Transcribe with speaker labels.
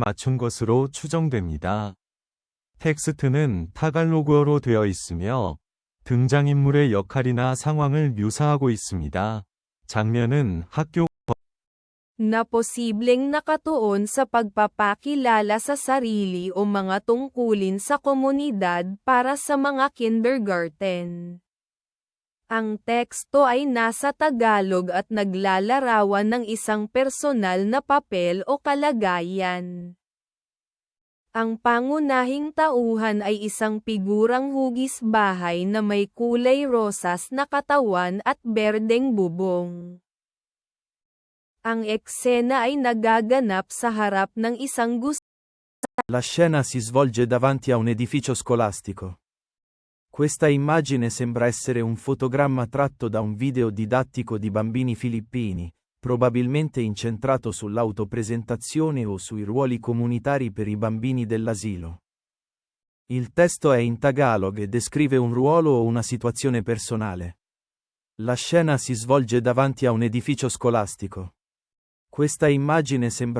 Speaker 1: 맞춘 것으로 추정됩니다. 텍스트는 타갈로그어로 되어 있으며 등장인물의 역할이나 상황을 묘사하고 있습니다. 장면은 학교
Speaker 2: na posibleng nakatuon sa pagpapakilala sa sarili o mga tungkulin sa komunidad para sa mga kindergarten. Ang teksto ay nasa Tagalog at naglalarawan ng isang personal na papel o kalagayan. Ang pangunahing tauhan ay isang figurang hugis bahay na may kulay rosas na katawan at berdeng bubong. Ang eksena ay nagaganap sa harap ng isang
Speaker 3: La scena si svolge davanti a un edificio scolastico. Questa immagine sembra essere un fotogramma tratto da un video didattico di bambini filippini, probabilmente incentrato sull'autopresentazione o sui ruoli comunitari per i bambini dell'asilo. Il testo è in Tagalog e descrive un ruolo o una situazione personale. La scena si svolge davanti a un edificio scolastico. Questa immagine sembra